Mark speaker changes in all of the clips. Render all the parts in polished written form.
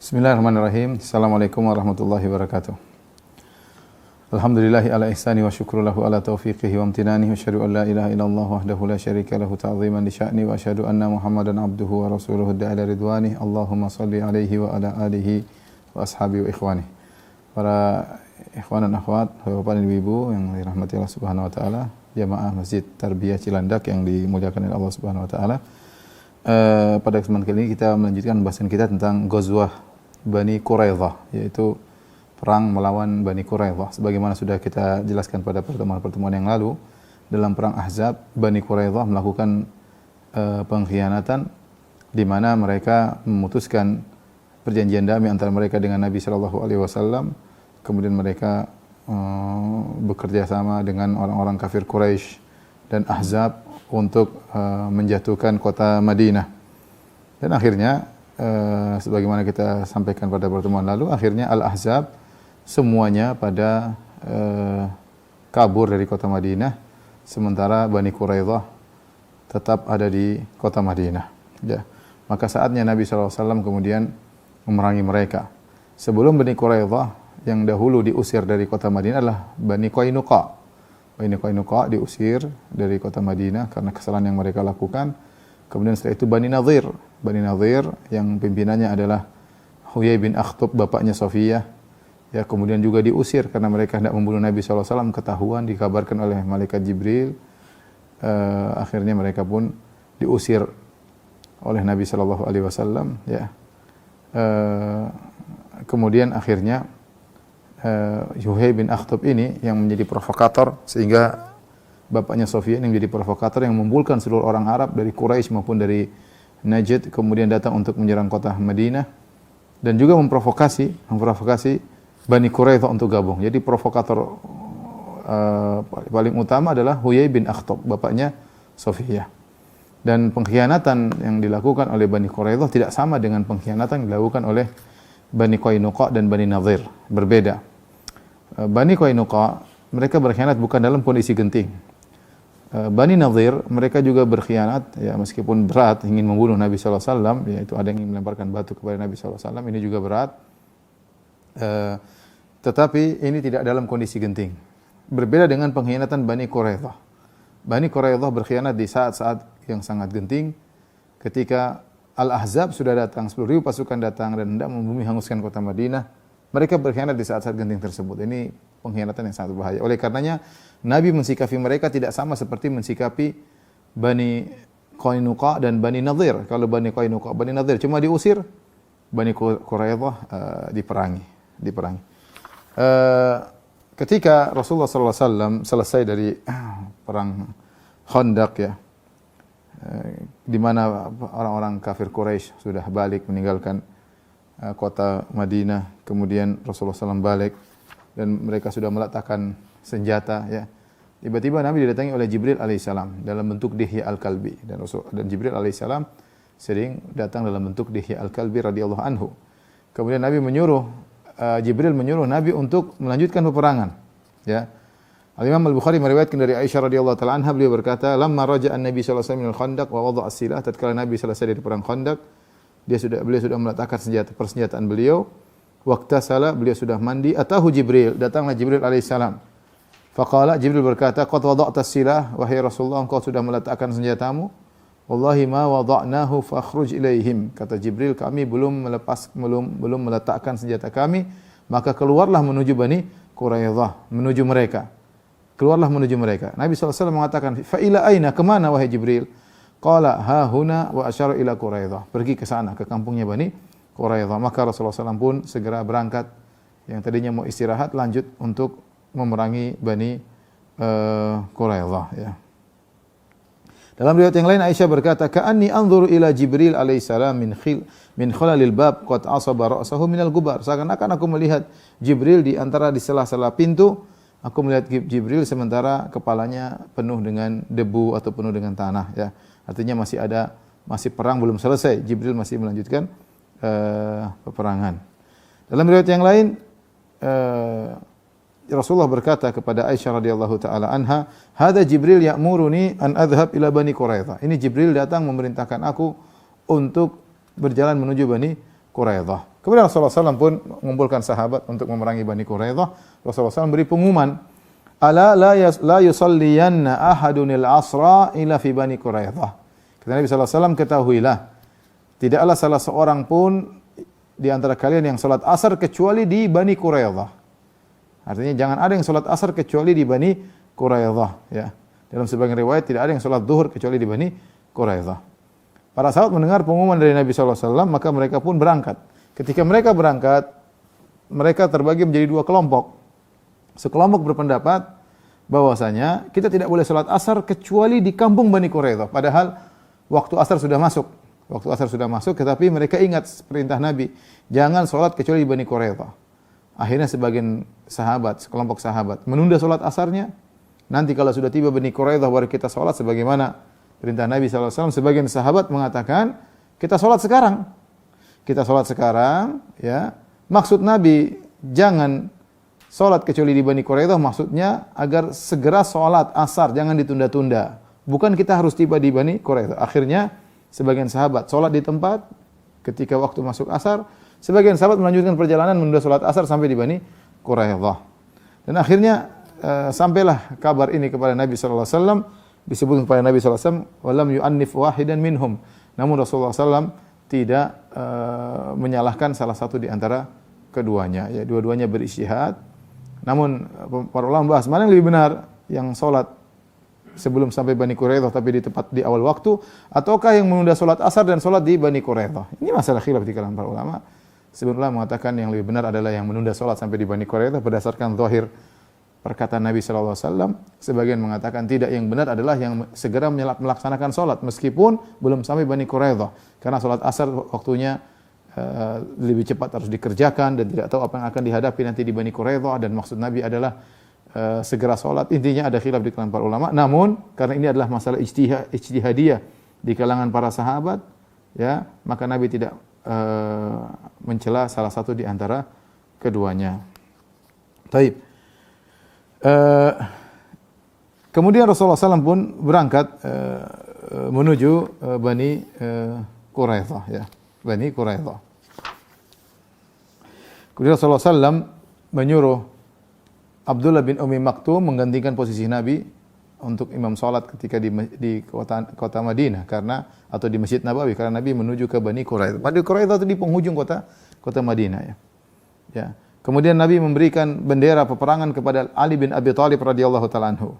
Speaker 1: Bismillahirrahmanirrahim. Assalamualaikum warahmatullahi wabarakatuh. Alhamdulillahi ala ihsani wa syukru lahu ala taufiqihi wa amtinani wa asyhadu an la ilaha illallah wahdahu la syarika lahu ta'ziman li sya'ni wa asyhadu anna Muhammadan abduhu wa rasuluhu da'ila ridwani. Allahumma salli alaihi wa ala alihi wa ashabihi wa ikhwani. Para ikhwan dan akhwat, bapak dan ibu yang dirahmati Allah Subhanahu wa taala, jamaah Masjid Tarbiyah Cilandak yang dimuliakan oleh Allah Subhanahu wa taala. Pada kesempatan kali ini kita melanjutkan pembahasan kita tentang Ghazwah Bani Quraidah, yaitu perang melawan Bani Quraidah. Sebagaimana sudah kita jelaskan pada pertemuan-pertemuan yang lalu, dalam perang Ahzab, Bani Quraidah melakukan pengkhianatan di mana mereka memutuskan perjanjian damai antara mereka dengan Nabi sallallahu alaihi wasallam. Kemudian mereka bekerja sama dengan orang-orang kafir Quraisy dan Ahzab untuk menjatuhkan kota Madinah. Dan akhirnya sebagaimana kita sampaikan pada pertemuan lalu, akhirnya Al-Ahzab semuanya pada kabur dari kota Madinah, sementara Bani Quraidah tetap ada di kota Madinah. Ya. Maka saatnya Nabi SAW kemudian memerangi mereka. Sebelum Bani Quraidah yang dahulu diusir dari kota Madinah adalah Bani Qainuqa. Bani Qainuqa diusir dari kota Madinah karena kesalahan yang mereka lakukan. Kemudian setelah itu Bani Nadhir. Bani Nadhir yang pimpinannya adalah Huyai bin Akhtab, bapaknya Safiyah. Ya, kemudian juga diusir karena mereka hendak membunuh Nabi SAW, ketahuan, dikabarkan oleh malaikat Jibril. Akhirnya mereka pun diusir oleh Nabi SAW. Ya. Kemudian akhirnya Huyai bin Akhtab ini yang menjadi provokator, sehingga bapaknya Safiyah yang menjadi provokator yang mengumpulkan seluruh orang Arab dari Quraisy maupun dari Najd, kemudian datang untuk menyerang kota Madinah dan juga memprovokasi Bani Quraidah untuk gabung. Jadi provokator paling utama adalah Huyai bin Akhtab, bapaknya Safiyah. Dan pengkhianatan yang dilakukan oleh Bani Quraidah tidak sama dengan pengkhianatan yang dilakukan oleh Bani Qainuqa dan Bani Nadhir, berbeda. Bani Qainuqa mereka berkhianat bukan dalam kondisi genting. Bani Nadhir mereka juga berkhianat, ya, meskipun berat, ingin membunuh Nabi SAW, yaitu ada yang ingin melemparkan batu kepada Nabi SAW, ini juga berat. Tetapi ini tidak dalam kondisi genting. Berbeda dengan pengkhianatan Bani Quraidah. Bani Quraidah berkhianat di saat-saat yang sangat genting, ketika Al-Ahzab sudah datang, 10.000 pasukan datang dan hendak membumi hanguskan kota Madinah. Mereka berkhianat di saat-saat genting tersebut. Ini pengkhianatan yang sangat berbahaya. Oleh karenanya, Nabi mensikapi mereka tidak sama seperti mensikapi Bani Qainuqa dan Bani Nadhir. Kalau Bani Qainuqa, Bani Nadhir cuma diusir, Bani Quraidah diperangi. Ketika Rasulullah SAW selesai dari perang Khandaq, ya, di mana orang-orang kafir Quraisy sudah balik meninggalkan kota Madinah, kemudian Rasulullah SAW balik dan mereka sudah meletakkan senjata, ya. Tiba-tiba Nabi didatangi oleh Jibril alaihissalam dalam bentuk Dihya al-Kalbi, dan Jibril alaihissalam sering datang dalam bentuk Dihya al-Kalbi radhiyallahu anhu. Kemudian Jibril menyuruh Nabi untuk melanjutkan peperangan, ya. Al-Imam Al-Bukhari meriwayatkan dari Aisyah radhiyallahu taala anha, beliau berkata, "Lamma raja'a an-Nabi sallallahu alaihi wasallam min al-Khandaq wa wada'a as-silah." Tatkala Nabi selesai dari perang Khandaq, beliau sudah meletakkan persenjataan beliau. Waqtasala, beliau sudah mandi. Atahu Jibril, datanglah Jibril alaihissalam. Faqala, Jibril berkata, "Qad wada'ta as-silah, wahai Rasulullah, engkau sudah meletakkan senjatamu." "Wallahi ma wada'nahu fakhruj ilaihim." Kata Jibril, kami belum meletakkan senjata kami, maka keluarlah menuju Bani Quraidah, menuju mereka. Keluarlah menuju mereka. Nabi SAW mengatakan, "Fa ila aina?" Kemana wahai Jibril? Qala ha huna wa asyara ila Quraidah. Pergi ke sana, ke kampungnya Bani Quraidah. Maka Rasulullah SAW pun segera berangkat. Yang tadinya mau istirahat, lanjut untuk memerangi Bani Quraidah, ya. Dalam riwayat yang lain Aisyah berkata, "Ka'anni anzuru ila Jibril alaihissalam min khalalil bab qad asaba ra'sahu minal gubar." Seakan-akan aku melihat Jibril di sela-sela pintu. Aku melihat Jibril sementara kepalanya penuh dengan debu atau penuh dengan tanah, ya. Artinya masih perang belum selesai. Jibril masih melanjutkan peperangan. Dalam riwayat yang lain Rasulullah berkata kepada Aisyah radhiyallahu taala anha, "Hadza Jibril ya'muruni an adhhab ila Bani Quraidah." Ini Jibril datang memerintahkan aku untuk berjalan menuju Bani Quraidah. Kemudian Rasulullah SAW pun mengumpulkan sahabat untuk memerangi Bani Quraidah. Rasulullah SAW beri pengumuman, ala la yusalliyanna ahadunil asra ila fi Bani Quraidah. Kata Nabi SAW, ketahuilah, tidaklah salah seorang pun di antara kalian yang salat asar kecuali di Bani Quraidah. Artinya jangan ada yang salat asar kecuali di Bani Quraidah, ya. Dalam sebagian riwayat tidak ada yang salat zuhur kecuali di Bani Quraidah. Para sahabat mendengar pengumuman dari Nabi SAW, maka mereka pun berangkat. Ketika mereka berangkat, mereka terbagi menjadi dua kelompok. Sekelompok berpendapat bahwasanya kita tidak boleh salat asar kecuali di kampung Bani Quraidah. Padahal waktu asar sudah masuk. Waktu asar sudah masuk, tetapi mereka ingat perintah Nabi, jangan salat kecuali di Bani Quraidah. Akhirnya sebagian sahabat, sekelompok sahabat menunda salat asarnya. Nanti kalau sudah tiba Bani Quraidah baru kita salat sebagaimana perintah Nabi SAW. Sebagian sahabat mengatakan, kita salat sekarang. Kita salat sekarang, ya. Maksud Nabi, jangan salat kecuali di Bani Quraidah, maksudnya agar segera salat asar, jangan ditunda-tunda. Bukan kita harus tiba di Bani Quraidah. Akhirnya, sebagian sahabat salat di tempat ketika waktu masuk asar. Sebagian sahabat melanjutkan perjalanan menunda salat asar sampai di Bani Quraidah. Dan akhirnya, sampailah kabar ini kepada Nabi SAW. Disebut kepada Nabi SAW, walam yu'annif wahidan minhum. Namun Rasulullah SAW tidak menyalahkan salah satu di antara keduanya. Ya, dua-duanya berijtihad. Namun para ulama bahas mana yang lebih benar, yang salat sebelum sampai Bani Quraidah tapi di awal waktu, ataukah yang menunda salat asar dan salat di Bani Quraidah. Ini masalah khilaf di kalangan para ulama. Sebagian ulama mengatakan yang lebih benar adalah yang menunda salat sampai di Bani Quraidah berdasarkan zahir perkataan Nabi SAW. Sebagian mengatakan tidak, yang benar adalah yang segera melaksanakan salat meskipun belum sampai Bani Quraidah. Karena salat asar waktunya lebih cepat harus dikerjakan dan tidak tahu apa yang akan dihadapi nanti di Bani Quraidah, dan maksud Nabi adalah segera salat. Intinya ada khilaf di kalangan para ulama. Namun karena ini adalah masalah ijtihadiyah di kalangan para sahabat, ya, maka Nabi tidak mencela salah satu di antara keduanya. Taib. Kemudian Rasulullah SAW pun berangkat menuju Bani Quraidah, ya, Bani Quraidah. Kemudian Rasulullah SAW menyuruh Abdullah bin Ummi Maktum menggantikan posisi Nabi untuk imam salat ketika di kota Madinah atau di Masjid Nabawi, karena Nabi menuju ke Bani Quraidah. Bani Quraidah itu di penghujung kota Madinah, ya. Ya. Kemudian Nabi memberikan bendera peperangan kepada Ali bin Abi Thalib radhiyallahu taala anhu.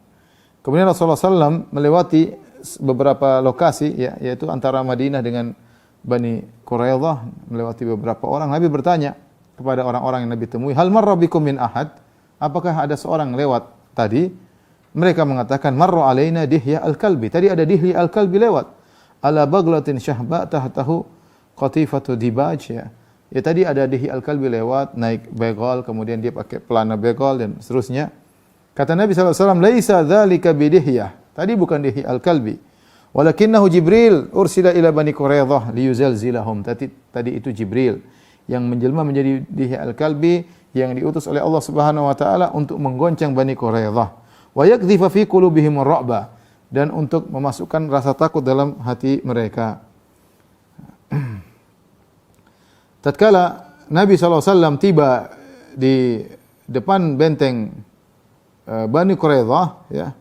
Speaker 1: Kemudian Rasulullah SAW melewati beberapa lokasi, ya, yaitu antara Madinah dengan Bani Quraidah, melewati beberapa orang. Nabi bertanya kepada orang-orang yang Nabi temui, hal marra bikum min ahad? Apakah ada seorang lewat tadi? Mereka mengatakan, marra alaina Dihya al-Kalbi. Tadi ada Dihya al-Kalbi lewat. Ala baglatin syahba tahtahu qatifatu dibaj, ya. Ya, tadi ada Dihya al-Kalbi lewat, naik begal, kemudian dia pakai pelana begal dan seterusnya. Kata Nabi SAW, laisa dzalika bidihya. Tadi bukan Dihya al-Kalbi. Walakinnahu Jibril ursila ila Bani Quraidah liyuzalzilahum. Tadi itu Jibril yang menjelma menjadi Dihya al-Kalbi yang diutus oleh Allah Subhanahu wa taala untuk menggoncang Bani Quraidah. Wa yakdhifa fi qulubihim ar-ra'ba, dan untuk memasukkan rasa takut dalam hati mereka. Tatkala Nabi SAW tiba di depan benteng Bani Quraidah, ya,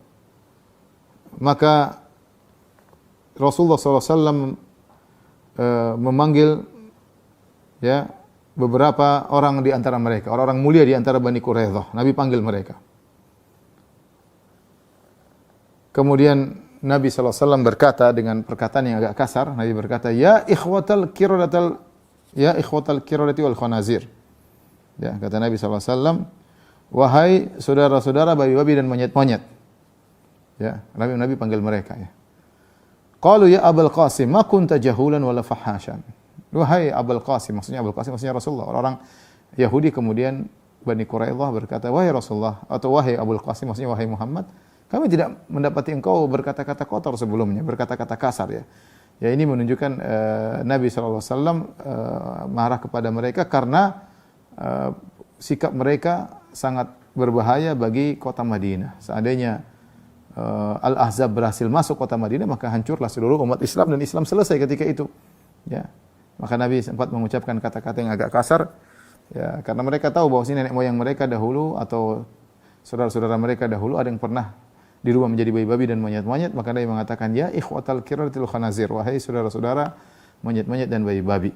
Speaker 1: maka Rasulullah SAW memanggil, ya, beberapa orang di antara mereka, orang-orang mulia di antara Bani Quraidah. Nabi panggil mereka. Kemudian Nabi SAW berkata dengan perkataan yang agak kasar. Nabi berkata, ya ikhwatal kiradati wal khanazir. Ya, kata Nabi SAW, wahai saudara-saudara babi-babi dan monyet-monyet. Ya, Nabi panggil mereka, ya. Qalu ya Abul Qasim, ma kunta jahulan wala fahashan. Wahai Abul Qasim, maksudnya Rasulullah. Orang Yahudi kemudian Bani Quraidah berkata, wahai Rasulullah, atau wahai Abul Qasim, maksudnya wahai Muhammad, kami tidak mendapati engkau berkata-kata kotor sebelumnya, berkata-kata kasar, ya. Ya, ini menunjukkan Nabi SAW marah kepada mereka karena sikap mereka sangat berbahaya bagi kota Madinah. Seandainya Al-Ahzab berhasil masuk kota Madinah, maka hancurlah seluruh umat Islam dan Islam selesai ketika itu. Ya. Maka Nabi sempat mengucapkan kata-kata yang agak kasar, ya, karena mereka tahu bahwa nenek moyang mereka dahulu atau saudara-saudara mereka dahulu ada yang pernah dirubah menjadi babi-babi dan monyet-monyet, maka Nabi mengatakan, ya ikhwatal kiratil khanazir, wahai saudara-saudara monyet-monyet dan babi-babi.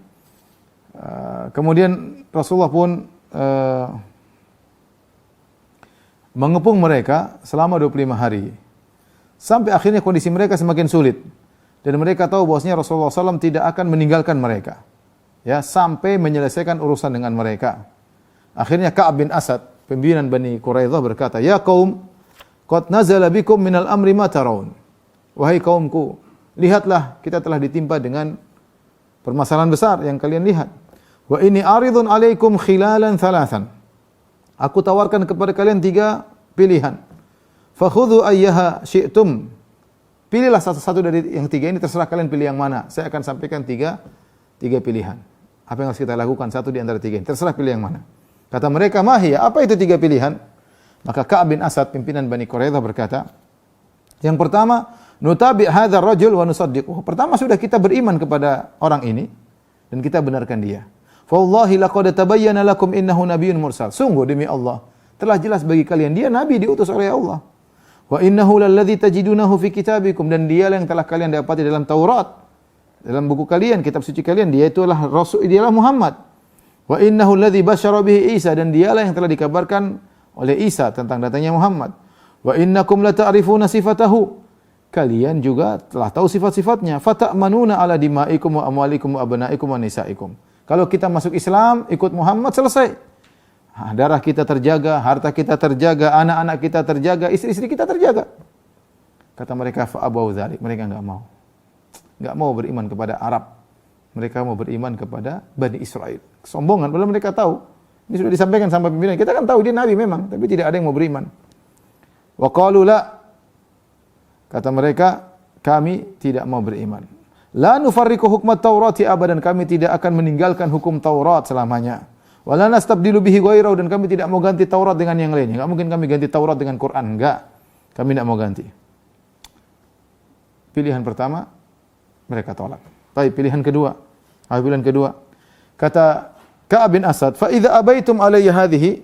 Speaker 1: Kemudian Rasulullah pun mengepung mereka selama 25 hari. Sampai akhirnya kondisi mereka semakin sulit. Dan mereka tahu bahwasanya Rasulullah SAW tidak akan meninggalkan mereka. Ya, sampai menyelesaikan urusan dengan mereka. Akhirnya Ka'ab bin Asad, pimpinan Bani Quraidah berkata, ya kaum, qad nazala bikum minal amri ma tarawun. Wahai kaumku, lihatlah kita telah ditimpa dengan permasalahan besar yang kalian lihat. Wa inni aridun alaikum khilalan thalathan. Aku tawarkan kepada kalian 3 pilihan. Fakhudhu ayyaha syi'tum. Pilihlah satu dari yang 3 ini, terserah kalian pilih yang mana. Saya akan sampaikan 3 pilihan. Apa yang harus kita lakukan? Satu di antara 3 ini. Terserah pilih yang mana. Kata mereka, mahiyah, apa itu 3 pilihan? Maka Ka'ab bin Asad, pimpinan Bani Quraidah berkata, yang pertama, nutabi' hadzal rajul wa nusaddiquhu. Pertama sudah kita beriman kepada orang ini dan kita benarkan dia. Wallahi laqad tabayyana lakum innahu nabiyyun mursal. Sungguh demi Allah, telah jelas bagi kalian dia nabi diutus oleh Allah. Wa innahu lalladzi tajidunahu fi kitabikum, dan dialah yang telah kalian dapati dalam Taurat, dalam buku kalian, kitab suci kalian, dia itulah rasul, dialah Muhammad. Wa innahu alladzi basyara bihi Isa, dan dialah yang telah dikabarkan oleh Isa tentang datangnya Muhammad. Wa innakum la ta'rifuna sifatahu, kalian juga telah tahu sifat-sifatnya. Fata'manuna ala dimaikum wa amwalikum wa abnaikum wa nisaikum. Kalau kita masuk Islam, ikut Muhammad, selesai. Darah kita terjaga, harta kita terjaga, anak-anak kita terjaga, istri-istri kita terjaga. Kata mereka, fa'abau dzalik, mereka enggak mau. Enggak mau beriman kepada Arab. Mereka mau beriman kepada Bani Israel. Kesombongan, padahal mereka tahu. Ini sudah disampaikan sama pimpinan. Kita kan tahu dia nabi memang, tapi tidak ada yang mau beriman. Wa qalu la. Kata mereka, kami tidak mau beriman. La nufarriqu hukmat Taurati abadan, kami tidak akan meninggalkan hukum Taurat selamanya. Wala nastabdilu bihi ghairahu, dan kami tidak mau ganti Taurat dengan yang lainnya. Enggak mungkin kami ganti Taurat dengan Quran, enggak. Kami tidak mau ganti. Pilihan pertama mereka tolak. Baik, pilihan kedua. Pilihan kedua. Kata Ka'ab bin Asad, "Fa idza abaitum alayya hadhihi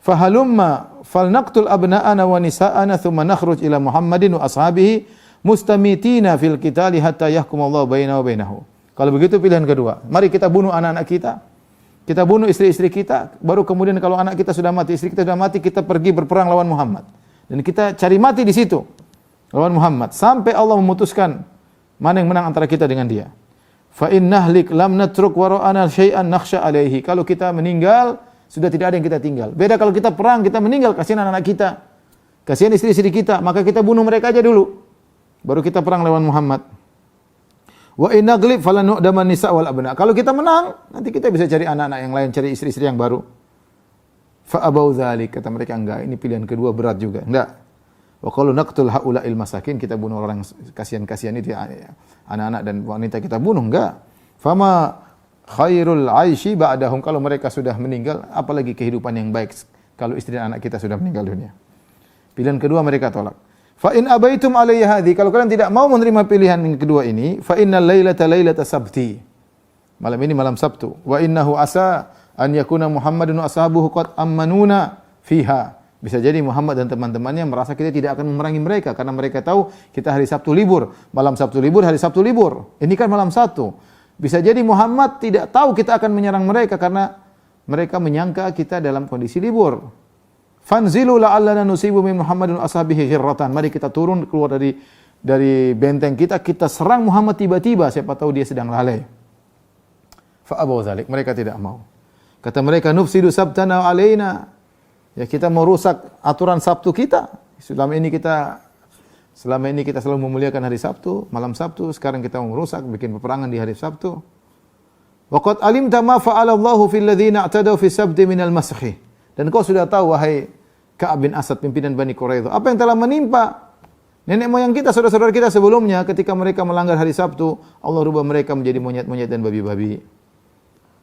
Speaker 1: fahalumma falnaqtul abna'ana wa nisa'ana thumma nakhruj ila Muhammadin wa ashabihi mustamitina fil qitali hatta yahkumallahu bainana wa bainahu." Kalau begitu pilihan kedua, mari kita bunuh anak-anak kita bunuh istri-istri kita, baru kemudian kalau anak kita sudah mati, istri kita sudah mati, kita pergi berperang lawan Muhammad. Dan kita cari mati di situ, lawan Muhammad, sampai Allah memutuskan mana yang menang antara kita dengan dia. Fa in nahlik lam natruk wara'ana syai'an nakhsha alaihi. Kalau kita meninggal, sudah tidak ada yang kita tinggal. Beda kalau kita perang, kita meninggal, kasihan anak-anak kita, kasihan istri-istri kita, maka kita bunuh mereka aja dulu, baru kita perang lawan Muhammad. Wa in naglib falan nu'daman nisa wal abna. Kalau kita menang, nanti kita bisa cari anak-anak yang lain, cari istri-istri yang baru. Fa abau dzalik, kata mereka enggak, ini pilihan kedua berat juga. Enggak. Wa qalu naqtul haula'il masakin, kita bunuh orang kasihan-kasihan itu, anak-anak dan wanita kita bunuh, enggak. Fama khairul aishi ba'dahum, kalau mereka sudah meninggal, apalagi kehidupan yang baik kalau istri dan anak kita sudah meninggal dunia. Pilihan kedua mereka tolak. Fa in abaitum alayya hadhi, kalau kalian tidak mau menerima pilihan yang kedua ini, fa innal lailata lailata sabti, malam ini malam Sabtu, wa innahu asa an yakuna Muhammadun wa ashabuhu qad ammanuna fiha. Bisa jadi Muhammad dan teman-temannya merasa kita tidak akan memerangi mereka karena mereka tahu kita hari Sabtu libur, malam Sabtu libur, hari Sabtu libur. Ini kan malam Sabtu. Bisa jadi Muhammad tidak tahu kita akan menyerang mereka karena mereka menyangka kita dalam kondisi libur. Fanzilu la'allana nusibu min Muhammadin ashabihi ghirratan. Mari kita turun keluar dari benteng kita serang Muhammad tiba-tiba, siapa tahu dia sedang lalai. Fa abaw dzalik, mereka tidak mau. Kata mereka, nufsidu sabtana alaina. Ya, kita mau rusak aturan Sabtu kita. Selama ini kita selalu memuliakan hari Sabtu, malam Sabtu, sekarang kita mau merusak, bikin peperangan di hari Sabtu. Wa qad alimta ma fa'ala Allahu fil ladzina i'tadaw fi sabti minal masakhi. Dan kau sudah tahu, wahai Ka'ab bin Asad, pimpinan Bani Quraidah, apa yang telah menimpa nenek moyang kita, saudara-saudara kita sebelumnya ketika mereka melanggar hari Sabtu, Allah rubah mereka menjadi monyet-monyet dan babi-babi.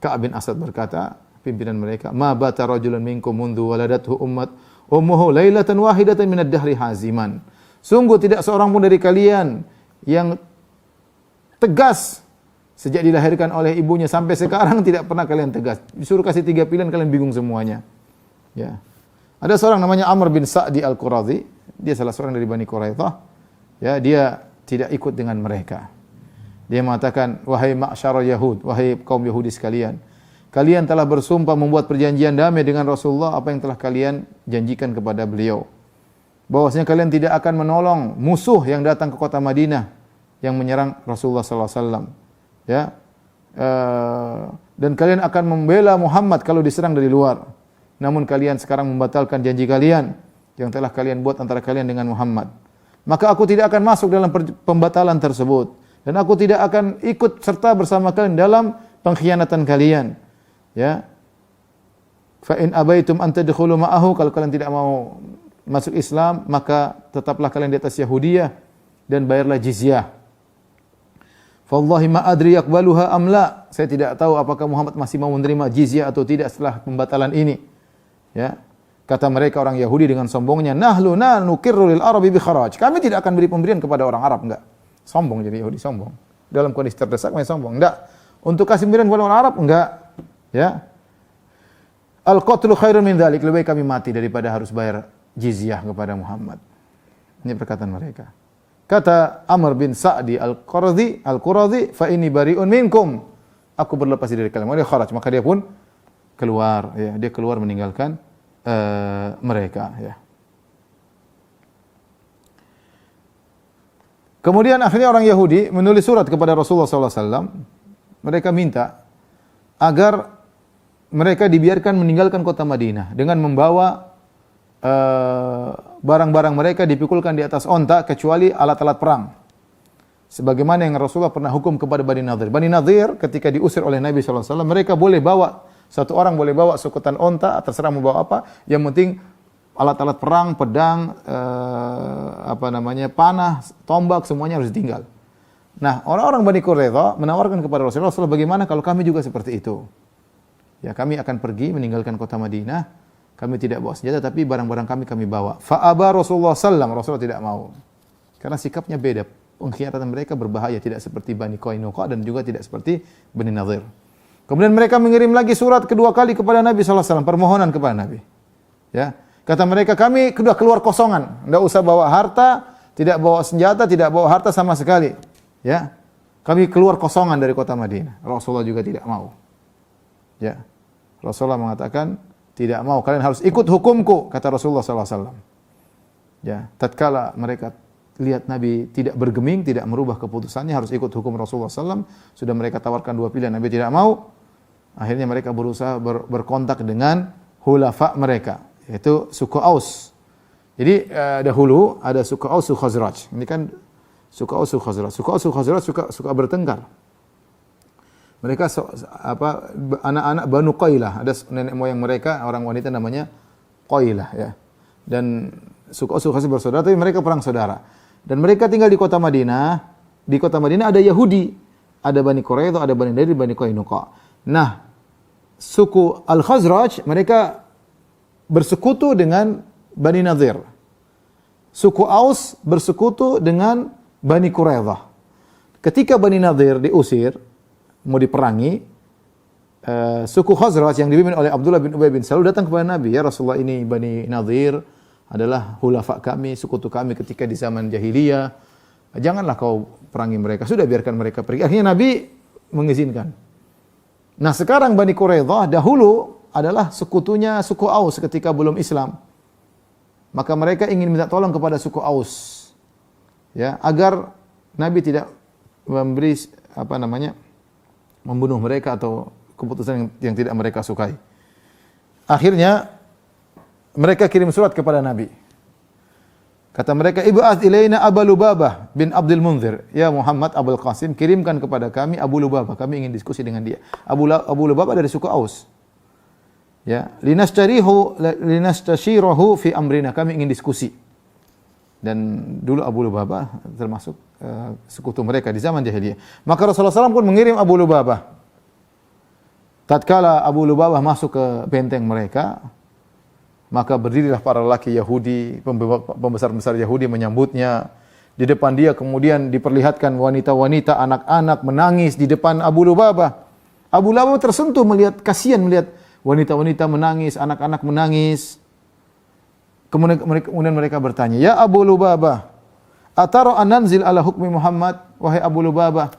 Speaker 1: Ka'ab bin Asad berkata, pimpinan mereka, ma bata rajulun minkum mundu waladathu ummuhu lailatan wahidatan minad dahri haziman. Sungguh tidak seorang pun dari kalian yang tegas Sejak dilahirkan oleh ibunya sampai sekarang tidak pernah kalian tegas. Disuruh kasih 3 pilihan kalian bingung semuanya. Ya. Ada seorang namanya Amr bin Sa'di Al-Quradhi, dia salah seorang dari Bani Quraidah. Ya, dia tidak ikut dengan mereka. Dia mengatakan, wahai ma'syarul Yahud, wahai kaum Yahudi sekalian, kalian telah bersumpah membuat perjanjian damai dengan Rasulullah apa yang telah kalian janjikan kepada beliau. Bahwasanya kalian tidak akan menolong musuh yang datang ke kota Madinah yang menyerang Rasulullah sallallahu alaihi wasallam. Ya, dan kalian akan membela Muhammad kalau diserang dari luar. Namun kalian sekarang membatalkan janji kalian yang telah kalian buat antara kalian dengan Muhammad. Maka aku tidak akan masuk dalam pembatalan tersebut dan aku tidak akan ikut serta bersama kalian dalam pengkhianatan kalian. Ya, fa in abaitum an tadkhulu ma'ahu, kalau kalian tidak mau masuk Islam maka tetaplah kalian di atas Yahudiyah dan bayarlah jizyah. Wallahi ma adri yaqbaluha am la. Saya tidak tahu apakah Muhammad masih mau menerima jizyah atau tidak setelah pembatalan ini. Ya. Kata mereka orang Yahudi dengan sombongnya, "Nahlu nukirru lil Arabi bi kharaj." Kami tidak akan beri pemberian kepada orang Arab, enggak. Sombong jadi Yahudi, sombong. Dalam kondisi terdesak masih sombong. Enggak. Untuk kasih pemberian kepada orang Arab enggak. Ya. Al-qatlu khairun min dzalik. Lebih baik kami mati daripada harus bayar jizyah kepada Muhammad. Ini perkataan mereka. Kata Amr bin Sa'di Al-Quradhi, fa inni bari'un minkum. Aku berlepas diri dari kalian. Dia kharaj, maka dia pun keluar, ya. Dia keluar meninggalkan mereka, ya. Kemudian akhirnya orang Yahudi menulis surat kepada Rasulullah SAW. Mereka minta agar mereka dibiarkan meninggalkan kota Madinah dengan membawa barang-barang mereka dipikulkan di atas onta kecuali alat-alat perang. Sebagaimana yang Rasulullah pernah hukum kepada Bani Nadir. Bani Nadir ketika diusir oleh Nabi SAW, mereka boleh bawa, satu orang boleh bawa sukutan onta, terserah mau bawa apa, yang penting alat-alat perang, pedang, panah, tombak, semuanya harus ditinggal. Nah, orang-orang Bani Quraidah menawarkan kepada Rasulullah, bagaimana kalau kami juga seperti itu? Ya, kami akan pergi meninggalkan kota Madinah. Kami tidak bawa senjata, tapi barang-barang kami bawa. Fa'aba Rasulullah sallam. Rasulullah tidak mau. Karena sikapnya beda. Pengkhianatan mereka berbahaya. Tidak seperti Bani Qainuqa dan juga tidak seperti Bani Nadir. Kemudian mereka mengirim lagi surat kedua kali kepada Nabi SAW. Permohonan kepada Nabi. Ya. Kata mereka, kami sudah keluar kosongan. Tidak usah bawa harta, tidak bawa senjata, tidak bawa harta sama sekali. Ya. Kami keluar kosongan dari kota Madinah. Rasulullah juga tidak mau. Ya. Rasulullah mengatakan, tidak mau, kalian harus ikut hukumku, kata Rasulullah SAW. Ya, tatkala mereka lihat Nabi tidak bergeming, tidak merubah keputusannya, harus ikut hukum Rasulullah SAW. Sudah mereka tawarkan 2 pilihan, Nabi tidak mau. Akhirnya mereka berusaha berkontak dengan hulafa mereka, yaitu suku Aus. Jadi dahulu ada suku Aus, suku Khazraj. Ini kan suku Aus, suku Khazraj. Suku Aus, suku Khazraj suka bertengkar. Mereka anak-anak Banu Qailah, ada nenek moyang mereka orang wanita namanya Qailah, ya. Dan suku Khazraj bersaudara, tapi mereka perang saudara. Dan mereka tinggal di kota Madinah. Di kota Madinah ada Yahudi, ada Bani Quraidah, ada Bani Nadir, Bani Qainuqa. Nah, suku Al-Khazraj mereka bersekutu dengan Bani Nadir. Suku Aus bersekutu dengan Bani Quraidah. Ketika Bani Nadir diusir, mau diperangi, suku Khazraj yang dipimpin oleh Abdullah bin Ubay bin Salul datang kepada Nabi, ya Rasulullah, ini Bani Nadir adalah hulafa kami, sekutu kami ketika di zaman jahiliyah. Janganlah kau perangi mereka, sudah biarkan mereka pergi. Akhirnya Nabi mengizinkan. Nah, sekarang Bani Quraidah dahulu adalah sekutunya suku Aus ketika belum Islam. Maka mereka ingin minta tolong kepada suku Aus, ya, agar Nabi tidak memberi membunuh mereka atau keputusan yang tidak mereka sukai. Akhirnya mereka kirim surat kepada Nabi. Kata mereka, "Ib'ats ilaina Abu Lubabah bin Abdul Munzir." Ya Muhammad, Abul Qasim, kirimkan kepada kami Abu Lubabah. Kami ingin diskusi dengan dia. Abu Lubabah dari suku Aus. Ya, linastashirahu fi amrina. Kami ingin diskusi. Dan dulu Abu Lubabah termasuk sekutu mereka di zaman jahiliyah. Maka Rasulullah SAW pun mengirim Abu Lubabah. Tatkala Abu Lubabah masuk ke benteng mereka, maka berdirilah para lelaki Yahudi, pembesar-pembesar Yahudi menyambutnya. di depan dia, kemudian diperlihatkan wanita-wanita, anak-anak menangis di depan Abu Lubabah. Abu Lubabah tersentuh melihat, kasihan melihat wanita-wanita menangis, anak-anak menangis. Kemudian mereka bertanya, "Ya Abu Lubabah, atara ananzil ala hukmi Muhammad?" Wahai Abu Lubabah,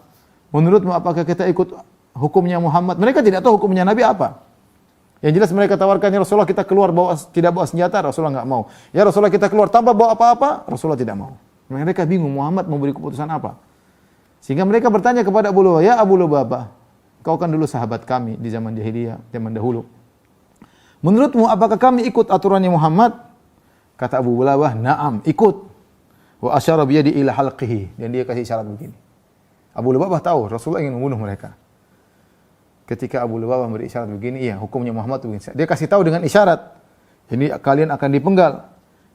Speaker 1: menurutmu apakah kita ikut hukumnya Muhammad? Mereka tidak tahu hukumnya Nabi apa. Yang jelas mereka tawarkan, "Ya Rasulullah, kita keluar tidak bawa senjata." Rasulullah enggak mau. "Ya Rasulullah, kita keluar tanpa bawa apa-apa." Rasulullah tidak mau. Mereka bingung Muhammad mau beri keputusan apa. Sehingga mereka bertanya kepada Abu Lubabah, "Ya Abu Lubabah, kau kan dulu sahabat kami di zaman jahiliyah, zaman dahulu. Menurutmu apakah kami ikut aturannya Muhammad?" Kata Abu Lubabah, "Na'am, ikut." Wa asyara bi yadi ila halqihi, dan dia kasih isyarat begini. Abu Lubabah tahu Rasulullah ingin membunuh mereka. Ketika Abu Lubabah beri isyarat begini, iya, hukumnya Muhammad begini. Dia kasih tahu dengan isyarat, ini kalian akan dipenggal.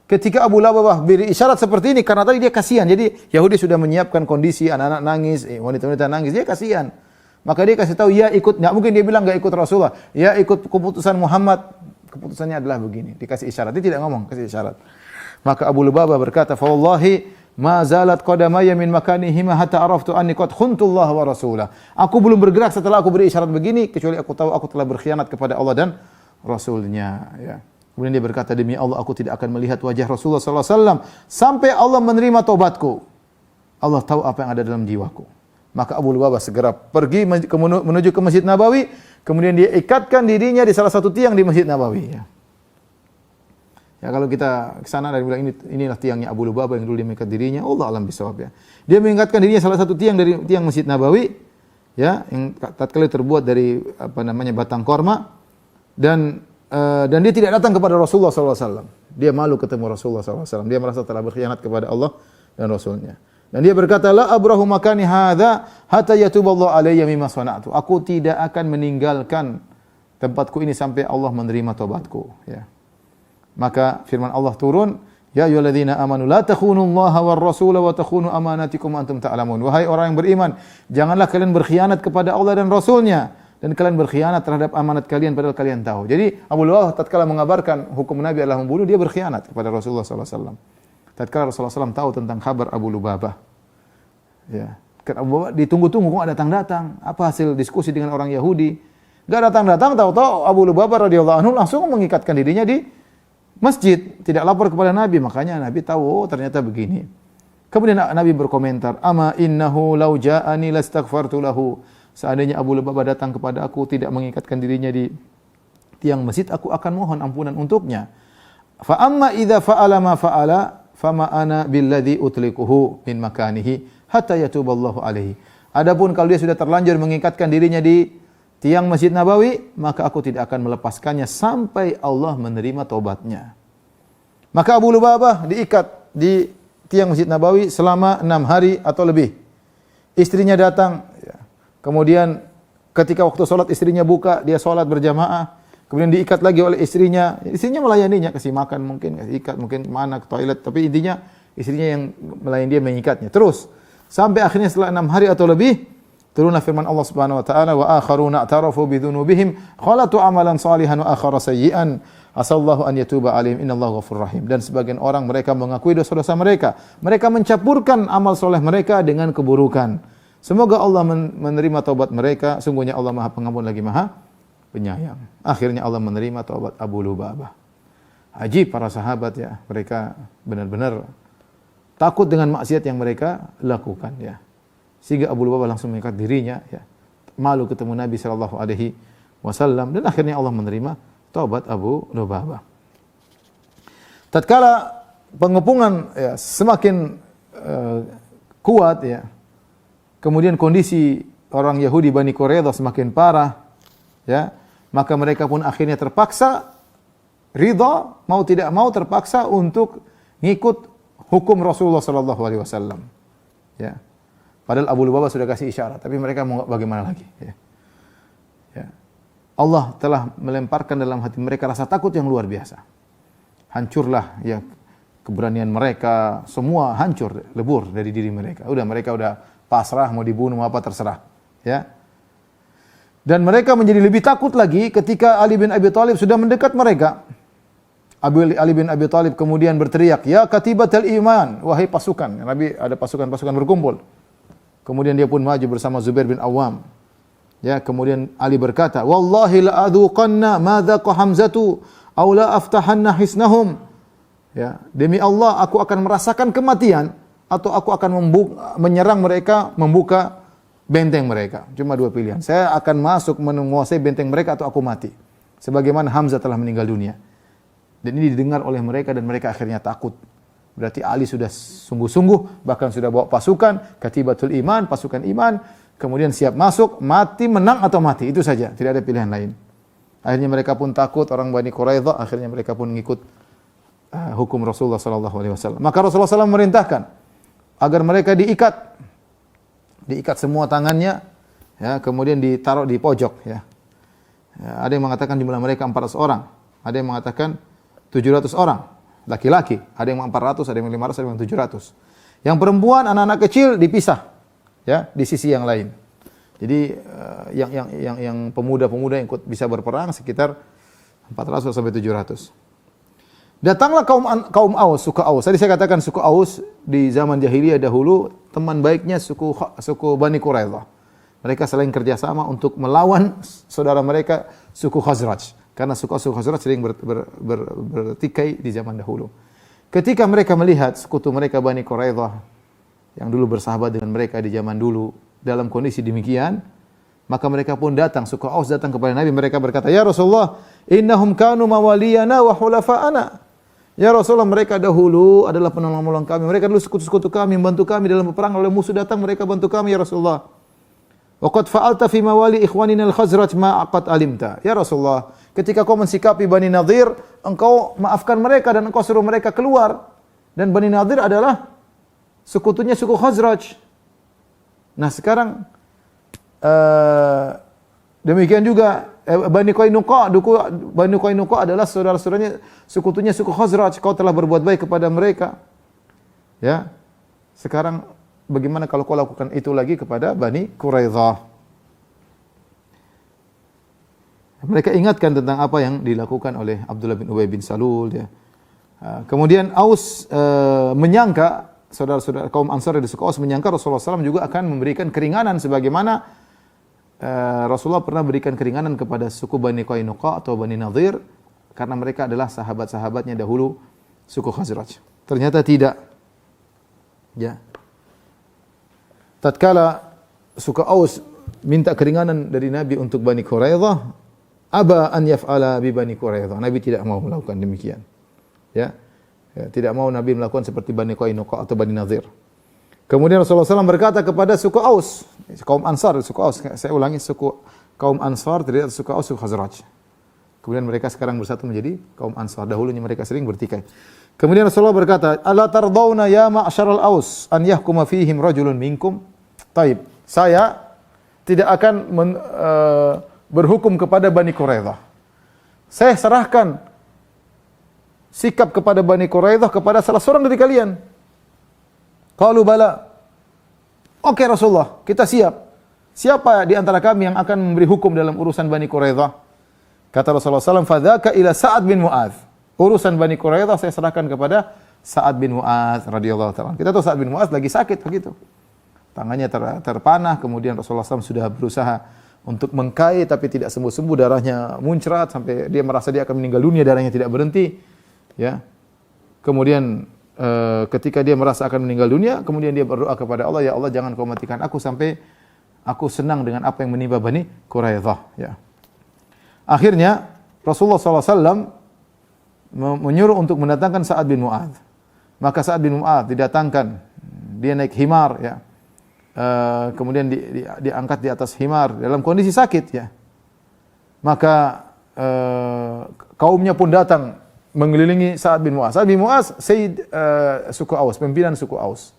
Speaker 1: Ketika Abu Lubabah beri isyarat seperti ini, karena tadi dia kasihan. Jadi Yahudi sudah menyiapkan kondisi, anak-anak nangis, wanita-wanita nangis, dia kasihan. Maka dia kasih tahu, ya ikut. Nggak mungkin dia bilang nggak ikut Rasulullah. Ya ikut keputusan Muhammad. Keputusannya adalah begini. Dikasih isyarat. Dia tidak ngomong, kasih isyarat. Maka Abu Lubabah berkata, "Fa wallahi ma zalat qadamaya min makanihima hatta araftu anni qad khuntullah wa rasulah." Aku belum bergerak setelah aku beri isyarat begini, kecuali aku tahu aku telah berkhianat kepada Allah dan Rasulnya. Ya. Kemudian dia berkata, "Demi Allah, aku tidak akan melihat wajah Rasulullah sallallahu alaihi wasallam sampai Allah menerima taubatku. Allah tahu apa yang ada dalam jiwaku." Maka Abu Lubabah segera pergi menuju ke Masjid Nabawi, kemudian dia ikatkan dirinya di salah satu tiang di Masjid Nabawi. Ya, kalau kita ke sana dan bilang inilah tiangnya Abu Lubabah yang dulu dia mengikat dirinya, Allah alam bisawab ya. Dia mengikatkan dirinya salah satu tiang dari tiang Masjid Nabawi, ya, yang tatkala terbuat dari batang korma, dan dia tidak datang kepada Rasulullah SAW. Dia malu ketemu Rasulullah SAW. Dia merasa telah berkhianat kepada Allah dan Rasulnya. Dan dia berkata, "La abrahu makani hadza hatta yatuballahu alayya mimma sana'tu." Aku tidak akan meninggalkan tempatku ini sampai Allah menerima taubatku. Ya. Maka firman Allah turun, "Ya ayyuhalladzina amanu la takhunullaha war rasula wa takhunu amanatikum wa antum ta'lamun." Wahai orang yang beriman, janganlah kalian berkhianat kepada Allah dan Rasulnya, dan kalian berkhianat terhadap amanat kalian padahal kalian tahu. Jadi Abu Lubabah tatkala mengabarkan hukum Nabi adalah membunuh, dia berkhianat kepada Rasulullah sallallahu alaihi wasallam. Tatkala Rasulullah SAW tahu tentang kabar Abu Lubabah, ya, kan Abu Lubabah ditunggu-tunggu kok datang-datang. Apa hasil diskusi dengan orang Yahudi? Enggak datang-datang, tahu-tahu Abu Lubabah radhiyallahu anhu langsung mengikatkan dirinya di masjid, tidak lapor kepada Nabi. Makanya Nabi tahu, oh ternyata begini. Kemudian Nabi berkomentar, "Ama innahu law ja'ani lastaghfartu lahu." Seandainya Abu Lubabah datang kepada aku tidak mengikatkan dirinya di tiang masjid, aku akan mohon ampunan untuknya. Fa amma idza fa'ala ma fa'ala fama ana billadzi utlikuhu min makanihi hatta yatuballahu alaihi. Adapun kalau dia sudah terlanjur mengikatkan dirinya di tiang Masjid Nabawi, maka aku tidak akan melepaskannya sampai Allah menerima taubatnya. Maka Abu Lubabah diikat di tiang Masjid Nabawi selama 6 hari atau lebih. Istrinya datang, ya. Kemudian ketika waktu sholat istrinya buka, dia sholat berjamaah. Kemudian diikat lagi oleh istrinya. Istrinya melayaninya, kasih makan mungkin, kasih ikat mungkin kemana, ke toilet. Tapi intinya istrinya yang melayani dia, mengikatnya. Terus sampai akhirnya setelah 6 hari atau lebih, turunlah firman Allah Subhanahu wa taala, "Wa akharuna i'tarafu bi dzunubihim khalatu amalan salihan wa akhara sayyi'an asallahu an yatuba 'alaihim innallaha ghafurur rahim." Dan sebagian orang mereka mengakui dosa-dosa mereka. Mereka mencampurkan amal soleh mereka dengan keburukan. Semoga Allah menerima taubat mereka. Sungguhnya Allah Maha Pengampun lagi Maha Penyayang. Akhirnya Allah menerima taubat Abu Lubabah. Ajib para sahabat ya, mereka benar-benar takut dengan maksiat yang mereka lakukan ya. Sehingga Abu Lubabah langsung mengikat dirinya ya. Malu ketemu Nabi sallallahu alaihi wasallam, dan akhirnya Allah menerima taubat Abu Lubabah. Tatkala pengepungan ya, semakin kuat ya. Kemudian kondisi orang Yahudi Bani Quraidah semakin parah ya. Maka mereka pun akhirnya terpaksa ridha, mau tidak mau terpaksa untuk ngikut hukum Rasulullah sallallahu alaihi wasallam. Ya. Padahal Abu Lubabah sudah kasih isyarat, tapi mereka mau bagaimana lagi ya. Ya. Allah telah melemparkan dalam hati mereka rasa takut yang luar biasa. Hancurlah ya keberanian mereka, semua hancur, lebur dari diri mereka. Mereka udah pasrah, mau dibunuh apa terserah. Ya. Dan mereka menjadi lebih takut lagi ketika Ali bin Abi Thalib sudah mendekat mereka. Ali bin Abi Thalib kemudian berteriak, "Ya katibatal iman," wahai pasukan. Nabi ada pasukan-pasukan berkumpul. Kemudian dia pun maju bersama Zubair bin Awam. Ya, kemudian Ali berkata, "Wallahi la adzuqanna ma dzaqa Hamzatu aw la aftahanna hisnahum." Ya, demi Allah aku akan merasakan kematian atau aku akan menyerang mereka, membuka benteng mereka. Cuma dua pilihan. Saya akan masuk menguasai benteng mereka atau aku mati. Sebagaimana Hamzah telah meninggal dunia. Dan ini didengar oleh mereka dan mereka akhirnya takut. Berarti Ali sudah sungguh-sungguh, bahkan sudah bawa pasukan, katibatul iman, pasukan iman, kemudian siap masuk, mati, menang atau mati. Itu saja, tidak ada pilihan lain. Akhirnya mereka pun takut, orang Bani Quraidah, akhirnya mereka pun mengikut hukum Rasulullah SAW. Maka Rasulullah SAW memerintahkan agar mereka diikat semua tangannya, ya, kemudian ditaruh di pojok. Ya. Ada yang mengatakan jumlah mereka 400 orang, ada yang mengatakan 700 orang, laki-laki, ada yang 400, ada yang 500, ada yang 700. Yang perempuan, anak-anak kecil dipisah, ya, di sisi yang lain. Jadi yang pemuda-pemuda yang ikut bisa berperang sekitar 400 sampai 700. Datanglah kaum Aus, suku Aus. Tadi saya katakan suku Aus di zaman jahiliyah dahulu teman baiknya suku Bani Quraidah. Mereka saling kerjasama untuk melawan saudara mereka suku Khazraj. Karena suku Khazraj sering bertikai di zaman dahulu. Ketika mereka melihat sekutu mereka Bani Quraidah yang dulu bersahabat dengan mereka di zaman dulu dalam kondisi demikian, maka mereka pun datang, suku Aus datang kepada Nabi, mereka berkata, "Ya Rasulullah, innahum kanu mawaliyana wa hulafa'ana." Ya Rasulullah, mereka dahulu adalah penolong-penolong kami, mereka dulu sekutu-sekutu kami, membantu kami dalam peperangan, oleh musuh datang mereka bantu kami ya Rasulullah. Wa qad fa'alta fi mawali ikhwanina al-Khazraj ma aqad alimta. Ya Rasulullah, ketika kau mensikapi Bani Nadir, engkau maafkan mereka dan engkau suruh mereka keluar. Dan Bani Nadir adalah sekutunya suku Khazraj. Nah sekarang demikian juga Bani Qainuqa adalah saudara-saudaranya, sekutunya suku Khazraj. Kau telah berbuat baik kepada mereka. Ya. Sekarang bagaimana kalau kau lakukan itu lagi kepada Bani Quraidah? Mereka ingatkan tentang apa yang dilakukan oleh Abdullah bin Ubay bin Salul. Ya. Kemudian Aus menyangka, saudara-saudara kaum Ansar dari suku Aus menyangka Rasulullah SAW juga akan memberikan keringanan sebagaimana Rasulullah pernah berikan keringanan kepada suku Bani Qainuqa atau Bani Nadir karena mereka adalah sahabat-sahabatnya dahulu suku Khazraj. Ternyata tidak. Ya. Tatkala suku Aus minta keringanan dari Nabi untuk Bani Quraidah, aba an yaf'ala bi Bani Quraidah. Nabi tidak mau melakukan demikian. Ya. Tidak mau Nabi melakukan seperti Bani Qainuqa atau Bani Nadir. Kemudian Rasulullah SAW berkata kepada suku Aus, kaum Ansar, suku Aus, saya ulangi, suku kaum Ansar tidak suku Aus, suku Khazraj. Kemudian mereka sekarang bersatu menjadi kaum Ansar. Dahulunya mereka sering bertikai. Kemudian Rasulullah berkata, "Ala tardawna ya ma'syaral Aus an yahkuma fihim rajulun minkum?" Taib, saya tidak akan berhukum kepada Bani Quraidah. Saya serahkan sikap kepada Bani Quraidah kepada salah seorang dari kalian. Qalu bala. Oke Rasulullah, kita siap. Siapa di antara kami yang akan memberi hukum dalam urusan Bani Quraidah? Kata Rasulullah SAW, "Fadzaka ila Sa'ad bin Mu'adz." Urusan Bani Quraidah saya serahkan kepada Sa'ad bin Mu'adz radhiyallahu ta'ala. Kita tahu Sa'ad bin Mu'adz lagi sakit begitu. Tangannya terpanah, kemudian Rasulullah SAW sudah berusaha untuk mengkai tapi tidak sembuh-sembuh, darahnya muncrat sampai dia merasa dia akan meninggal dunia, darahnya tidak berhenti. Ya. Kemudian ketika dia merasa akan meninggal dunia, kemudian dia berdoa kepada Allah, "Ya Allah, jangan kau matikan aku sampai aku senang dengan apa yang menimpa Bani Quraidah." Ya. Akhirnya Rasulullah SAW menyuruh untuk mendatangkan Sa'ad bin Mu'adz. Maka Sa'ad bin Mu'adz didatangkan, dia naik himar, ya. Kemudian diangkat di atas himar dalam kondisi sakit, ya. Maka kaumnya pun datang mengelilingi Sa'ad bin Mu'adz. Sa'ad bin Mu'adz Sayyid suku Aus, pimpinan suku Aus.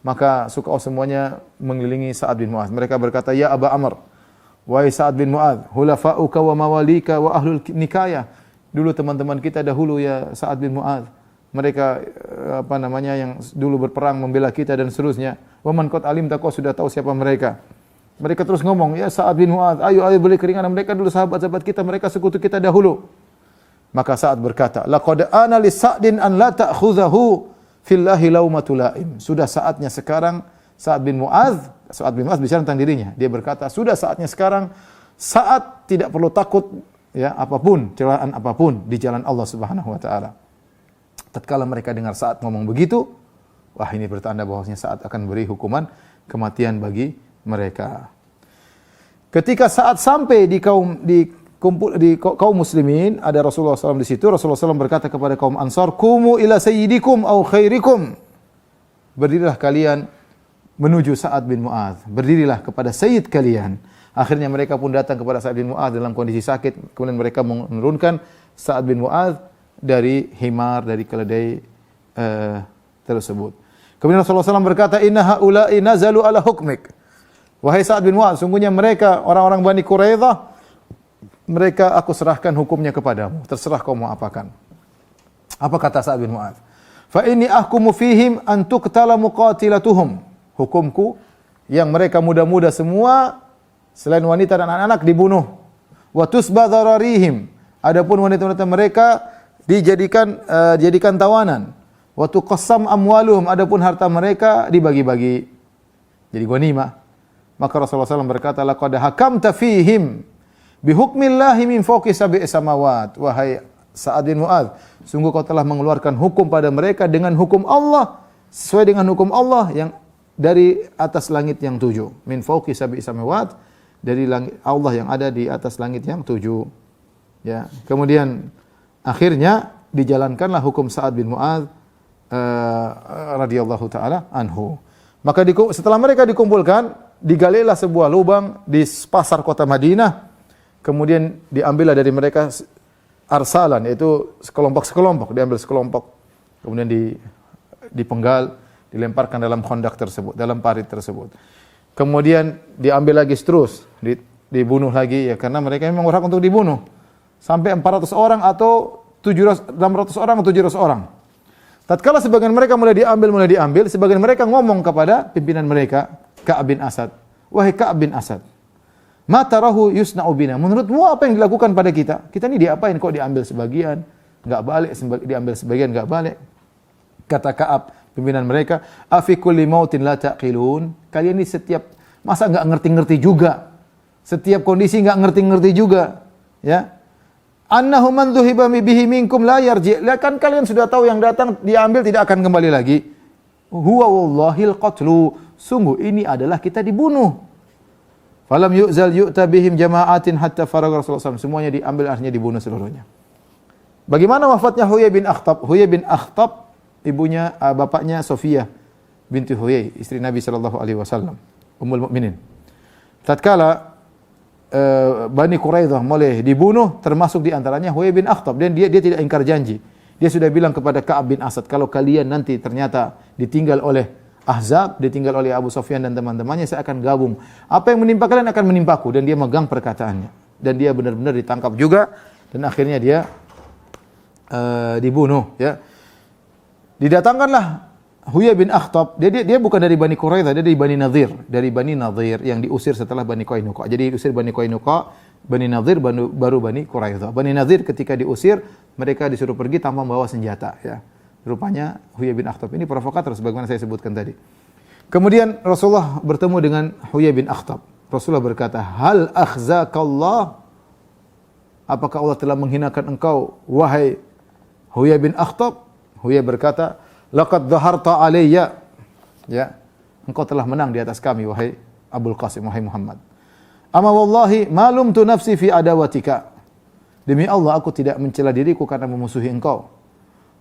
Speaker 1: Maka suku Aus semuanya mengelilingi Sa'ad bin Mu'adz. Mereka berkata, "Ya Aba Amr, wahai Sa'ad bin Mu'adz, hulafa'uka wa mawalika wa ahlul nikayah." Dulu teman-teman kita dahulu ya Sa'ad bin Mu'adz. Mereka yang dulu berperang membela kita dan seterusnya. Wa man qad alimta, kau sudah tahu siapa mereka. Mereka terus ngomong, "Ya Sa'ad bin Mu'adz, ayo beri keringanan, mereka dulu sahabat-sahabat kita, mereka sekutu kita dahulu." Maka Sa'ad berkata, laqad ana li Sa'din an la ta'khudhahu fillahi laumatul laim. Sudah saatnya sekarang Sa'ad bin Mu'adz bicara tentang dirinya. Dia berkata, sudah saatnya sekarang Sa'ad tidak perlu takut ya apapun, celaan apapun di jalan Allah Subhanahu wa taala. Tatkala mereka dengar Sa'ad ngomong begitu, wah ini bertanda bahwasanya Sa'ad akan beri hukuman kematian bagi mereka. Ketika Sa'ad sampai di kaum muslimin, ada Rasulullah SAW di situ. Rasulullah SAW berkata kepada kaum Ansar, "Qumu ila sayyidikum au khairikum." Berdirilah kalian menuju Sa'ad bin Mu'adz. Berdirilah kepada sayyid kalian. Akhirnya mereka pun datang kepada Sa'ad bin Mu'adz dalam kondisi sakit. Kemudian mereka menurunkan Sa'ad bin Mu'adz dari himar, dari keledai tersebut. Kemudian Rasulullah SAW berkata, "Inna haula'i nazalu ala hukmik." Wahai Sa'ad bin Mu'adz, sungguhnya mereka orang-orang Bani Quraidah, mereka aku serahkan hukumnya kepadamu. Terserah kau mau apakan. Apa kata Sa'ad bin Mu'adz? "Fa inni ahkumu fihim an tuqtala muqatilatuhum." Hukumku yang mereka muda-muda semua selain wanita dan anak-anak dibunuh. Wa tusba dhararihim. Adapun wanita-wanita mereka dijadikan tawanan. Wa tuqassam amwaluhum. Adapun harta mereka dibagi-bagi jadi ghanimah. Maka Rasulullah SAW berkata, laqad hakamta fihim bihukmillahi min fawqi sab'i samawat. Wahai Sa'ad bin Mu'adz, sungguh kau telah mengeluarkan hukum pada mereka dengan hukum Allah, sesuai dengan hukum Allah yang dari atas langit yang 7. Min fawqi sab'i samawat, dari langit Allah yang ada di atas langit yang 7. Ya, kemudian akhirnya dijalankanlah hukum Sa'ad bin Mu'adz radhiyallahu taala anhu. Maka setelah mereka dikumpulkan, digalilah sebuah lubang di pasar kota Madinah. Kemudian diambillah dari mereka arsalan, yaitu sekelompok-sekelompok, diambil sekelompok. Kemudian dipenggal, dilemparkan dalam khandak tersebut, dalam parit tersebut. Kemudian diambil lagi terus, dibunuh lagi ya, karena mereka memang berhak untuk dibunuh. Sampai 400 orang atau 600 orang atau 700 orang. Tatkala sebagian mereka mulai diambil, sebagian mereka ngomong kepada pimpinan mereka, Ka'ab bin Asad. Wahai Ka'ab bin Asad, ma tarahu yusna'u bina? Menurutmu apa yang dilakukan pada kita? Kita ini diapain kok diambil sebagian, enggak balik, diambil sebagian enggak balik? Kata Ka'ab, pimpinan mereka, afi kulli mautin la taqilun? Kalian ini setiap masa enggak ngerti-ngerti juga? Setiap kondisi enggak ngerti-ngerti juga, ya? Annahu man dhuhiba bihi minkum la yarji. Kan kalian sudah tahu yang datang diambil tidak akan kembali lagi. Huwa wallahil qatlu. Sungguh ini adalah kita dibunuh. Falam yu'zal yu'ta bihim jama'atin hatta faragha Rasulullah SAW. Semuanya diambil, artinya dibunuh seluruhnya. Bagaimana wafatnya Huyai bin Akhtab? Huyai bin Akhtab, bapaknya Sofiyah binti Huyai, istri Nabi SAW, Ummul Mukminin. Tatkala Bani Quraidah mulai dibunuh, termasuk di antaranya Huyai bin Akhtab, dan dia tidak ingkar janji. Dia sudah bilang kepada Ka'ab bin Asad, kalau kalian nanti ternyata ditinggal oleh Ahzab, ditinggal oleh Abu Sufyan dan teman-temannya, saya akan gabung. Apa yang menimpa kalian akan menimpaku. Dan dia megang perkataannya. Dan dia benar-benar ditangkap juga. Dan akhirnya dia dibunuh. Ya. Didatangkanlah Huyai bin Akhtab. Dia bukan dari Bani Quraidah, dia dari Bani Nadhir. Dari Bani Nadhir yang diusir setelah Bani Qainuqa. Jadi diusir Bani Qainuqa, Bani Nadhir, baru Bani Quraidah. Bani Nadhir ketika diusir, mereka disuruh pergi tanpa membawa senjata. Ya. Rupanya Huyai bin Akhtab ini provokator sebagaimana saya sebutkan tadi. Kemudian Rasulullah bertemu dengan Huyai bin Akhtab. Rasulullah berkata, "Hal akhzakallah?" Apakah Allah telah menghinakan engkau, wahai Huyai bin Akhtab? Huyai berkata, "Laqad dhaharta alayya." Ya, engkau telah menang di atas kami, wahai Abul Qasim, wahai Muhammad. "Ama wallahi ma lumtu nafsi fi adawatika." Demi Allah, aku tidak mencela diriku karena memusuhi engkau.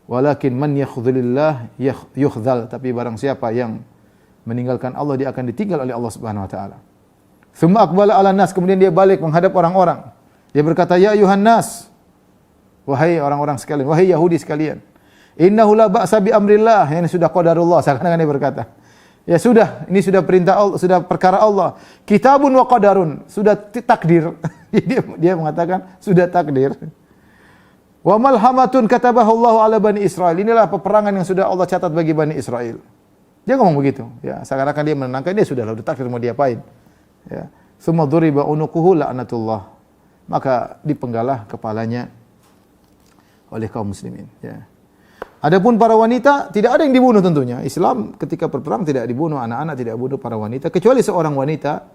Speaker 1: Walakin man yakhdhulillah yukhdhal. Tapi barang siapa yang meninggalkan Allah, dia akan ditinggal oleh Allah Subhanahu wa taala. Tsumma aqbala 'ala nas, kemudian dia balik menghadap orang-orang. Dia berkata, "Ya ayuhan nas." Wahai orang-orang sekalian, wahai Yahudi sekalian. "Innahu la ba'sa bi amrillah." Yang sudah qadarullah, seakan-akan dia berkata. Ya sudah, ini sudah perintah Allah, sudah perkara Allah. Kitabun wa qadarun, sudah takdir. Dia mengatakan sudah takdir. Wa malhamatun katabahu Allah ala Bani Israel. Inilah peperangan yang sudah Allah catat bagi Bani Israel. Dia ngomong begitu. Ya, seakan-akan dia menenangkan, dia sudah takdir mau diapain. Ya. Tsumma duriba unuquhu la'natullah. Maka dipenggalah kepalanya. oleh kaum muslimin, ya. Adapun para wanita tidak ada yang dibunuh tentunya. Islam ketika berperang tidak dibunuh anak-anak, tidak bunuh para wanita kecuali seorang wanita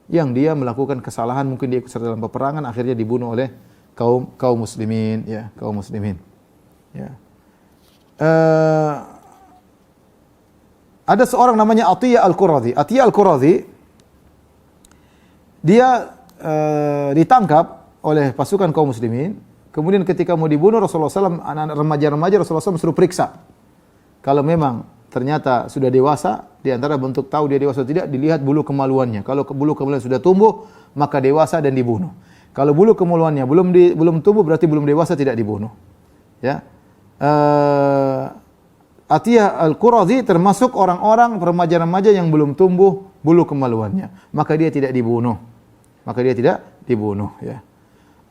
Speaker 1: yang dia melakukan kesalahan, mungkin dia ikut serta dalam peperangan akhirnya dibunuh oleh kaum muslimin, ya, kaum muslimin. Ya. Ada seorang namanya Atiyah Al-Quradhi. Atiyah Al-Quradhi dia ditangkap oleh pasukan kaum muslimin. Kemudian ketika mau dibunuh Rasulullah SAW, anak-anak remaja-remaja Rasulullah SAW suruh periksa. Kalau memang ternyata sudah dewasa, di antara bentuk tahu dia dewasa atau tidak, dilihat bulu kemaluannya. Kalau bulu kemaluan sudah tumbuh, maka dewasa dan dibunuh. Kalau bulu kemaluannya belum tumbuh, berarti belum dewasa, tidak dibunuh. Ya. Atiyah Al-Quradhi termasuk orang-orang remaja-remaja yang belum tumbuh bulu kemaluannya. Maka dia tidak dibunuh. Ya.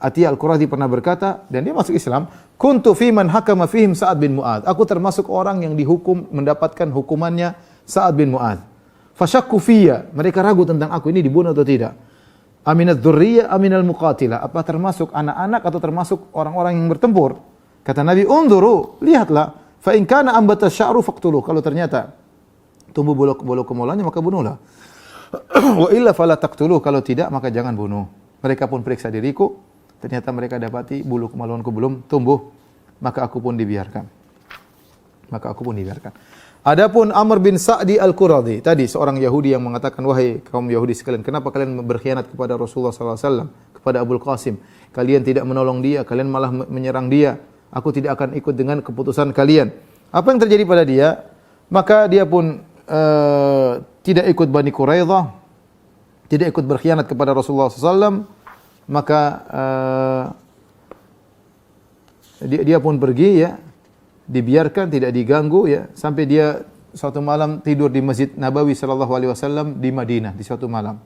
Speaker 1: Atiyah Al-Quradhi pernah berkata, dan dia masuk Islam, kuntu fi man hakama fihim Sa'ad bin Mu'adz. Aku termasuk orang yang dihukum mendapatkan hukumannya Sa'ad bin Mu'adz. Fasyakku fiyya, mereka ragu tentang aku ini dibunuh atau tidak. Aminadz dzurriyyah aminal muqatilah, apa termasuk anak-anak atau termasuk orang-orang yang bertempur? Kata Nabi, unzuru, lihatlah, fa in kana ambata sya'ru faqtuluh. Kalau ternyata tumbuh bulu kemaluannya maka bunuhlah. Wa illa fala taqtuluh, kalau tidak maka jangan bunuh. Mereka pun periksa diriku, ternyata mereka dapati bulu kemaluanku belum tumbuh, maka aku pun dibiarkan. Adapun Amr bin Sa'di Al-Quradhi, tadi seorang Yahudi yang mengatakan, wahai kaum Yahudi sekalian, kenapa kalian berkhianat kepada Rasulullah SAW, kepada Abul Qasim? Kalian tidak menolong dia, kalian malah menyerang dia. Aku tidak akan ikut dengan keputusan kalian. Apa yang terjadi pada dia? Maka dia pun tidak ikut Bani Quraidah, tidak ikut berkhianat kepada Rasulullah SAW. Maka dia pun pergi, ya, dibiarkan, tidak diganggu, ya, sampai dia suatu malam tidur di Masjid Nabawi sallallahu alaihi wasallam di Madinah di suatu malam.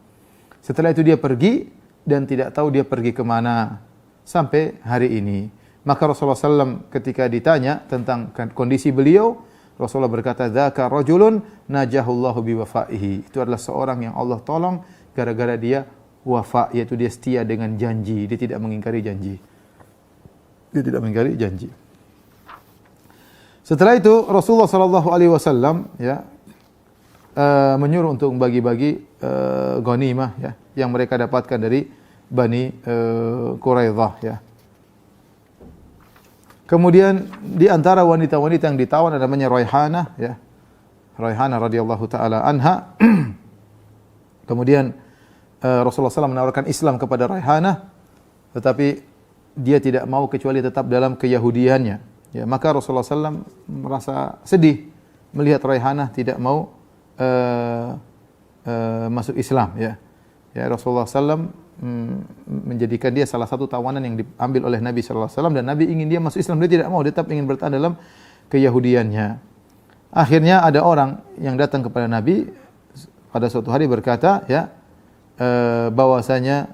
Speaker 1: Setelah itu dia pergi dan tidak tahu dia pergi ke mana sampai hari ini. Maka Rasulullah SAW ketika ditanya tentang kondisi beliau, Rasulullah berkata, "Dzaka rajulun najahullahu biwafaihi." Itu adalah seorang yang Allah tolong gara-gara dia wafa, yaitu dia setia dengan janji, dia tidak mengingkari janji. Setelah itu Rasulullah sallallahu alaihi wasallam, ya, menyuruh untuk bagi-bagi ghanimah, ya, yang mereka dapatkan dari Bani Quraidah, ya. Kemudian di antara wanita-wanita yang ditawan ada namanya Raihanah, ya. Raihanah radhiyallahu taala anha. Kemudian Rasulullah SAW menawarkan Islam kepada Raihanah, tetapi dia tidak mau kecuali tetap dalam keyahudiannya. Ya, maka Rasulullah SAW merasa sedih melihat Raihanah tidak mau masuk Islam. Ya, Rasulullah SAW menjadikan dia salah satu tawanan yang diambil oleh Nabi SAW, dan Nabi ingin dia masuk Islam, dia tidak mau, dia tetap ingin bertahan dalam keyahudiannya. Akhirnya ada orang yang datang kepada Nabi pada suatu hari berkata, ya, bahwasanya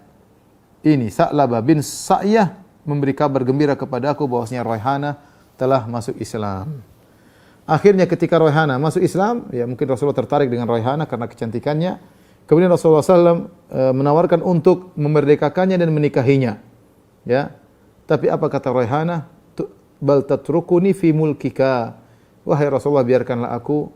Speaker 1: ini Sa'labah bin Sa'yah memberi kabar gembira kepada aku bahwasanya Raihanah telah masuk Islam. Akhirnya ketika Raihanah masuk Islam, ya, mungkin Rasulullah tertarik dengan Raihanah karena kecantikannya. Kemudian Rasulullah SAW menawarkan untuk memerdekakannya dan menikahinya. Ya, tapi apa kata Raihanah? Bal tatrukuni fi mulkika. Wahai Rasulullah, biarkanlah aku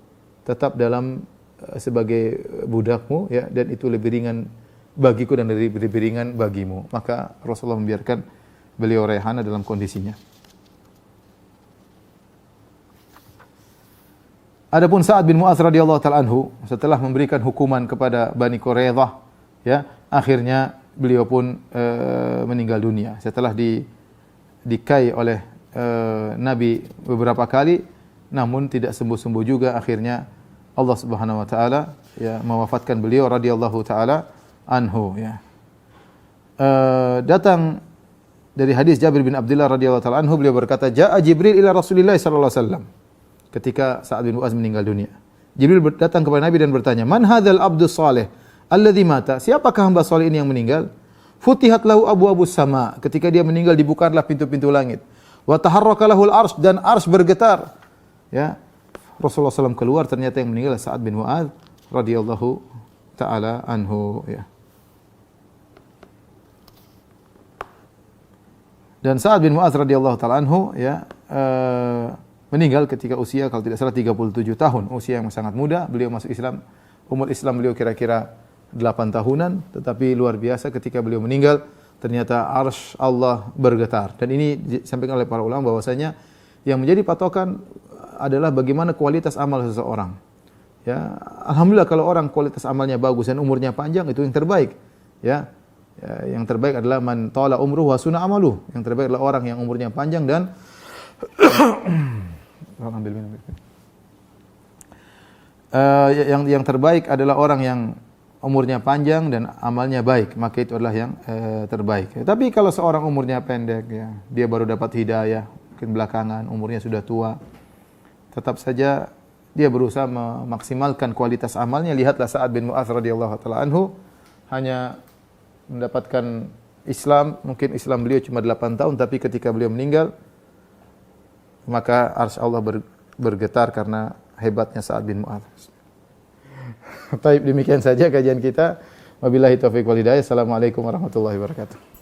Speaker 1: tetap dalam sebagai budakmu, ya, dan itu lebih ringan bagiku dan lebih ringan bagimu. Maka Rasulullah membiarkan beliau Raihanah dalam kondisinya. Adapun Sa'ad bin Mu'adz radhiyallahu ta'ala anhu, setelah memberikan hukuman kepada Bani Quraidah, ya, akhirnya beliau pun meninggal dunia setelah dikai oleh Nabi beberapa kali, namun tidak sembuh-sembuh juga. Akhirnya Allah Subhanahu wa taala, ya, mewafatkan beliau radhiyallahu taala anhu, ya. Datang dari hadis Jabir bin Abdullah radhiyallahu taala anhu, beliau berkata, "Ja'a Jibril ila Rasulillah sallallahu alaihi wasallam." Ketika Sa'ad bin Mu'adz meninggal dunia, Jibril datang kepada Nabi dan bertanya, "Man hadzal abdus salih alladzi mata?" Siapakah hamba saleh ini yang meninggal? Futihat lahu abwabus sama. Ketika dia meninggal dibukalah pintu-pintu langit. Wa taharraka lahul arsy, dan arsy bergetar. Ya. Rasulullah SAW keluar, ternyata yang meninggal Sa'ad bin Mu'adz radhiyallahu taala anhu, ya. Dan Sa'ad bin Mu'adz radhiyallahu taala anhu ya meninggal ketika usia kalau tidak salah 37 tahun, usia yang sangat muda. Beliau masuk Islam, umur Islam beliau kira-kira 8 tahunan, tetapi luar biasa ketika beliau meninggal ternyata arsy Allah bergetar. Dan ini disampaikan oleh para ulama bahwasanya yang menjadi patokan adalah bagaimana kualitas amal seseorang. Ya, alhamdulillah kalau orang kualitas amalnya bagus dan umurnya panjang itu yang terbaik. Ya. Yang terbaik adalah man tala umruhu wa suna amaluh. Yang terbaik adalah orang yang umurnya panjang dan yang terbaik adalah orang yang umurnya panjang dan amalnya baik, maka itu adalah yang terbaik. Tapi kalau seorang umurnya pendek ya, dia baru dapat hidayah, mungkin belakangan umurnya sudah tua, tetap saja dia berusaha memaksimalkan kualitas amalnya. Lihatlah Sa'ad bin Mu'adz radhiyallahu taala anhu hanya mendapatkan Islam, mungkin Islam beliau cuma 8 tahun, tapi ketika beliau meninggal, maka arsy Allah bergetar karena hebatnya Sa'ad bin Mu'adz. Baik, demikian saja kajian kita. Wabillahi taufiq wal hidayah. Assalamualaikum warahmatullahi wabarakatuh.